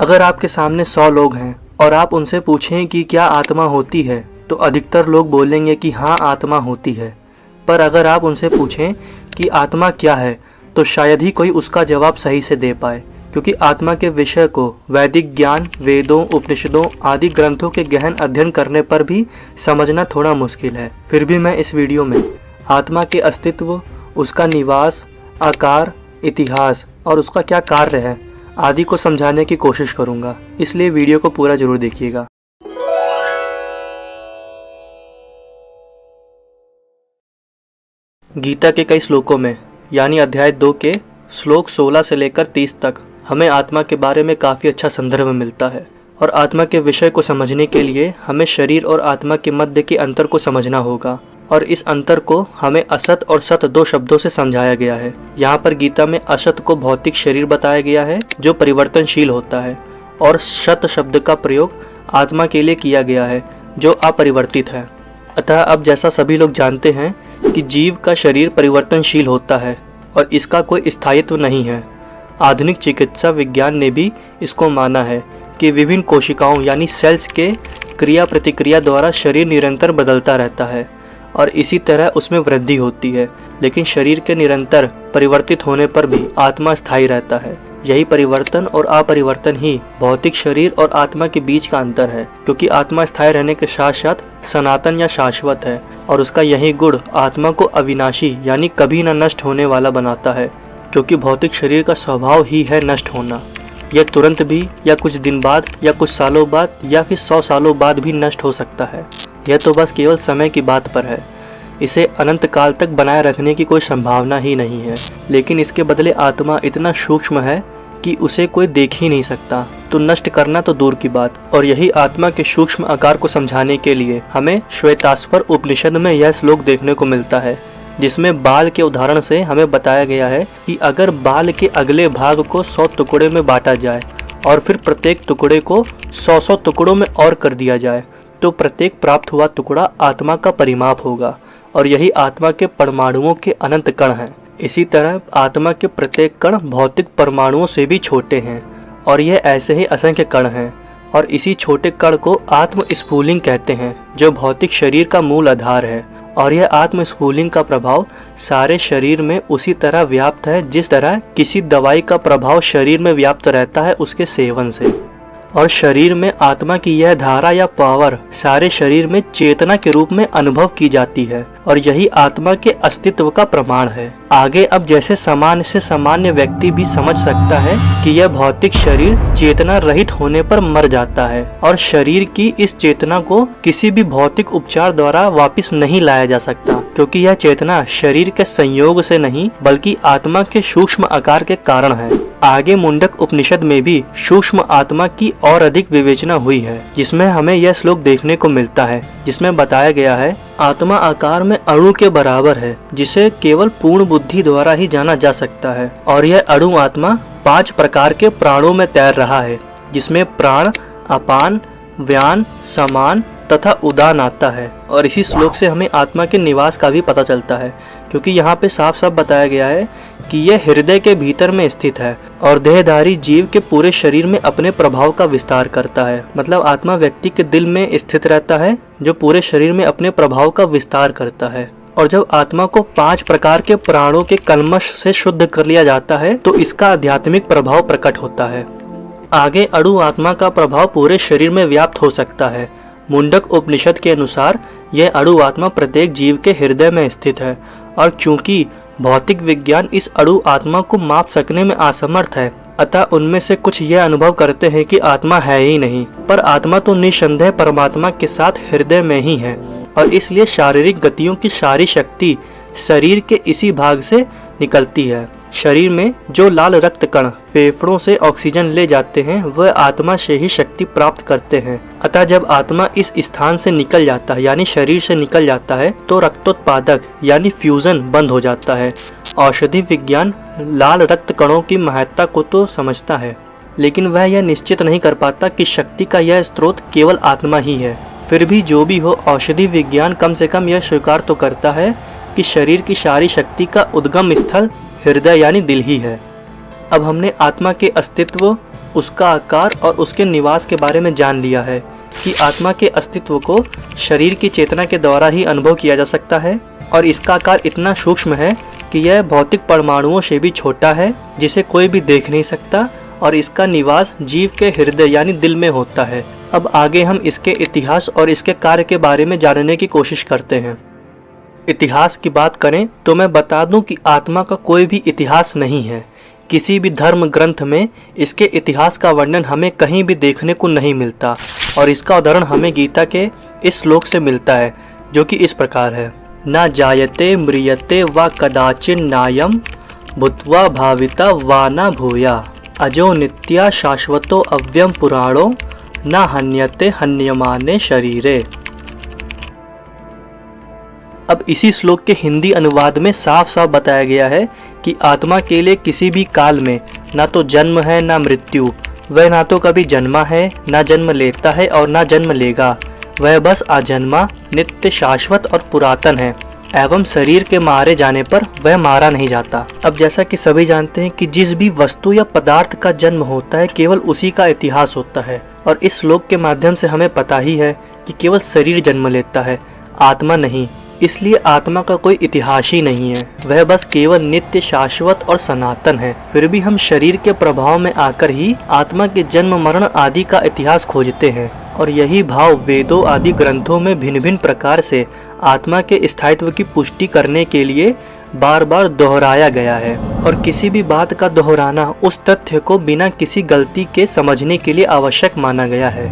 अगर आपके सामने 100 लोग हैं और आप उनसे पूछें कि क्या आत्मा होती है, तो अधिकतर लोग बोलेंगे कि हाँ आत्मा होती है। पर अगर आप उनसे पूछें कि आत्मा क्या है, तो शायद ही कोई उसका जवाब सही से दे पाए, क्योंकि आत्मा के विषय को वैदिक ज्ञान, वेदों, उपनिषदों आदि ग्रंथों के गहन अध्ययन करने पर भी समझना थोड़ा मुश्किल है। फिर भी मैं इस वीडियो में आत्मा के अस्तित्व, उसका निवास, आकार, इतिहास और उसका क्या कार्य है आदि को समझाने की कोशिश करूंगा, इसलिए वीडियो को पूरा जरूर देखिएगा। गीता के कई श्लोकों में यानी अध्याय 2 के श्लोक 16 से लेकर 30 तक हमें आत्मा के बारे में काफ़ी अच्छा संदर्भ मिलता है। और आत्मा के विषय को समझने के लिए हमें शरीर और आत्मा के मध्य के अंतर को समझना होगा, और इस अंतर को हमें असत और सत 2 शब्दों से समझाया गया है। यहाँ पर गीता में असत को भौतिक शरीर बताया गया है जो परिवर्तनशील होता है, और सत शब्द का प्रयोग आत्मा के लिए किया गया है जो अपरिवर्तित है। अतः अब जैसा सभी लोग जानते हैं कि जीव का शरीर परिवर्तनशील होता है और इसका कोई स्थायित्व नहीं है, आधुनिक चिकित्सा विज्ञान ने भी इसको माना है कि विभिन्न कोशिकाओं यानी सेल्स के क्रिया प्रतिक्रिया द्वारा शरीर निरंतर बदलता रहता है और इसी तरह उसमें वृद्धि होती है। लेकिन शरीर के निरंतर परिवर्तित होने पर भी आत्मा स्थायी रहता है। यही परिवर्तन और अपरिवर्तन ही भौतिक शरीर और आत्मा के बीच का अंतर है, क्योंकि आत्मा स्थायी रहने के साथ साथ सनातन या शाश्वत है, और उसका यही गुण आत्मा को अविनाशी यानी कभी न नष्ट होने वाला बनाता है, क्योंकि भौतिक शरीर का स्वभाव ही है नष्ट होना। यह तुरंत भी या कुछ दिन बाद या कुछ सालों बाद या फिर 100 सालों बाद भी नष्ट हो सकता है। यह तो बस केवल समय की बात पर है। इसे अनंत काल तक बनाए रखने की कोई संभावना ही नहीं है। लेकिन इसके बदले आत्मा इतना सूक्ष्म है कि उसे कोई देख ही नहीं सकता, तो नष्ट करना तो दूर की बात। और यही आत्मा के सूक्ष्म आकार को समझाने के लिए हमें श्वेताश्वर उपनिषद में यह श्लोक देखने को मिलता है, जिसमें बाल के उदाहरण से हमें बताया गया है कि अगर बाल के अगले भाग को 100 टुकड़े में बांटा जाए और फिर प्रत्येक टुकड़े को 100 टुकड़ों में और कर दिया जाए, तो प्रत्येक प्राप्त हुआ टुकड़ा आत्मा का परिमाप होगा, और यही आत्मा के परमाणुओं के अनंत कण हैं। इसी तरह आत्मा के प्रत्येक कण भौतिक परमाणुओं से भी छोटे हैं, और यह ऐसे ही असंख्य कण हैं, और इसी छोटे कण को आत्म स्फुलिंग कहते हैं, जो भौतिक शरीर का मूल आधार है। और यह आत्म स्फुलिंग का प्रभाव सारे शरीर में उसी तरह व्याप्त है जिस तरह किसी दवाई का प्रभाव शरीर में व्याप्त रहता है उसके सेवन से। और शरीर में आत्मा की यह धारा या पावर सारे शरीर में चेतना के रूप में अनुभव की जाती है, और यही आत्मा के अस्तित्व का प्रमाण है। आगे अब जैसे सामान्य से सामान्य व्यक्ति भी समझ सकता है कि यह भौतिक शरीर चेतना रहित होने पर मर जाता है, और शरीर की इस चेतना को किसी भी भौतिक उपचार द्वारा वापस नहीं लाया जा सकता, क्योंकि यह चेतना शरीर के संयोग से नहीं बल्कि आत्मा के सूक्ष्म आकार के कारण है। आगे मुंडक उपनिषद में भी सूक्ष्म आत्मा की और अधिक विवेचना हुई है, जिसमें हमें यह श्लोक देखने को मिलता है, जिसमें बताया गया है आत्मा आकार में अणु के बराबर है, जिसे केवल पूर्ण बुद्धि द्वारा ही जाना जा सकता है। और यह अणु आत्मा 5 प्रकार के प्राणों में तैर रहा है, जिसमें प्राण, अपान, व्यान, समान तथा उदान आता है। और इसी श्लोक से हमें आत्मा के निवास का भी पता चलता है, क्योंकि यहाँ पे साफ साफ बताया गया है कि यह हृदय के भीतर में स्थित है और देहधारी जीव के पूरे शरीर में अपने प्रभाव का विस्तार करता है। मतलब आत्मा व्यक्ति के दिल में स्थित रहता है, जो पूरे शरीर में अपने प्रभाव का विस्तार करता है। और जब आत्मा को 5 प्रकार के प्राणों के कल्मश से शुद्ध कर लिया जाता है, तो इसका आध्यात्मिक प्रभाव प्रकट होता है। आगे अणु आत्मा का प्रभाव पूरे शरीर में व्याप्त हो सकता है। मुंडक उपनिषद के अनुसार यह अणु आत्मा प्रत्येक जीव के हृदय में स्थित है, और चूंकि भौतिक विज्ञान इस अणु आत्मा को माप सकने में असमर्थ है, अतः उनमें से कुछ यह अनुभव करते हैं कि आत्मा है ही नहीं, पर आत्मा तो निसंदेह परमात्मा के साथ हृदय में ही है, और इसलिए शारीरिक गतियों की सारी शक्ति शरीर के इसी भाग से निकलती है। शरीर में जो लाल रक्त कण फेफड़ों से ऑक्सीजन ले जाते हैं, वह आत्मा से ही शक्ति प्राप्त करते हैं। अतः जब आत्मा इस स्थान से निकल जाता है यानी शरीर से निकल जाता है, तो रक्तोत्पादक यानी फ्यूजन बंद हो जाता है। औषधि विज्ञान लाल रक्त कणों की महत्ता को तो समझता है, लेकिन वह यह निश्चित नहीं कर पाता कि शक्ति का यह स्रोत केवल आत्मा ही है। फिर भी जो भी हो, औषधि विज्ञान कम से कम यह स्वीकार तो करता है कि शरीर की सारी शक्ति का उद्गम स्थल हृदय यानी दिल ही है। अब हमने आत्मा के अस्तित्व, उसका आकार और उसके निवास के बारे में जान लिया है कि आत्मा के अस्तित्व को शरीर की चेतना के द्वारा ही अनुभव किया जा सकता है और इसका आकार इतना सूक्ष्म है कि यह भौतिक परमाणुओं से भी छोटा है, जिसे कोई भी देख नहीं सकता, और इसका निवास जीव के हृदय यानी दिल में होता है। अब आगे हम इसके इतिहास और इसके कार्य के बारे में जानने की कोशिश करते हैं। इतिहास की बात करें तो मैं बता दूं कि आत्मा का कोई भी इतिहास नहीं है। किसी भी धर्म ग्रंथ में इसके इतिहास का वर्णन हमें कहीं भी देखने को नहीं मिलता और इसका उदाहरण हमें गीता के इस श्लोक से मिलता है, जो कि इस प्रकार है। न जायते म्रियते व कदाचिन नायम भूत्वा भाविता वा न भूया अजो नित्या शाश्वतो अव्यम पुराणो न हन्यते हन्यमाने शरीरे। अब इसी श्लोक के हिंदी अनुवाद में साफ साफ बताया गया है कि आत्मा के लिए किसी भी काल में ना तो जन्म है ना मृत्यु। वह ना तो कभी जन्मा है, ना जन्म लेता है और ना जन्म लेगा। वह बस अजन्मा, नित्य, शाश्वत और पुरातन है एवं शरीर के मारे जाने पर वह मारा नहीं जाता। अब जैसा कि सभी जानते हैं कि जिस भी वस्तु या पदार्थ का जन्म होता है केवल उसी का इतिहास होता है, और इस श्लोक के माध्यम से हमें पता ही है कि केवल शरीर जन्म लेता है, आत्मा नहीं। इसलिए आत्मा का कोई इतिहास ही नहीं है, वह बस केवल नित्य, शाश्वत और सनातन है। फिर भी हम शरीर के प्रभाव में आकर ही आत्मा के जन्म मरण आदि का इतिहास खोजते हैं, और यही भाव वेदों आदि ग्रंथों में भिन्न भिन्न प्रकार से आत्मा के स्थायित्व की पुष्टि करने के लिए बार बार दोहराया गया है। और किसी भी बात का दोहराना उस तथ्य को बिना किसी गलती के समझने के लिए आवश्यक माना गया है।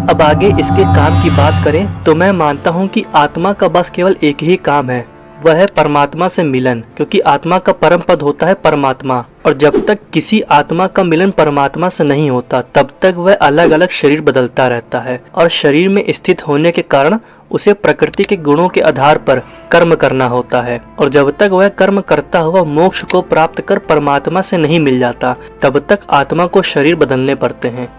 अब आगे इसके काम की बात करें तो मैं मानता हूँ कि आत्मा का बस केवल एक ही काम है, वह है परमात्मा से मिलन, क्योंकि आत्मा का परम पद होता है परमात्मा। और जब तक किसी आत्मा का मिलन परमात्मा से नहीं होता तब तक वह अलग अलग शरीर बदलता रहता है, और शरीर में स्थित होने के कारण उसे प्रकृति के गुणों के आधार पर कर्म करना होता है। और जब तक वह कर्म करता हुआ मोक्ष को प्राप्त कर परमात्मा से नहीं मिल जाता तब तक आत्मा को शरीर बदलने पड़ते हैं।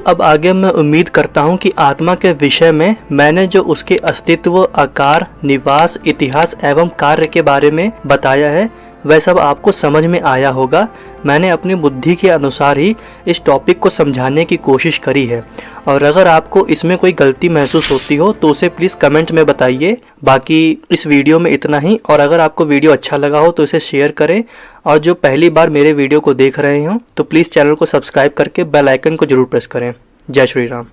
अब आगे मैं उम्मीद करता हूँ कि आत्मा के विषय में मैंने जो उसके अस्तित्व, आकार, निवास, इतिहास एवं कार्य के बारे में बताया है वह सब आपको समझ में आया होगा। मैंने अपनी बुद्धि के अनुसार ही इस टॉपिक को समझाने की कोशिश करी है, और अगर आपको इसमें कोई गलती महसूस होती हो तो उसे प्लीज़ कमेंट में बताइए। बाकी इस वीडियो में इतना ही, और अगर आपको वीडियो अच्छा लगा हो तो इसे शेयर करें, और जो पहली बार मेरे वीडियो को देख रहे हो तो प्लीज़ चैनल को सब्सक्राइब करके बेल आइकन को जरूर प्रेस करें। जय श्री राम।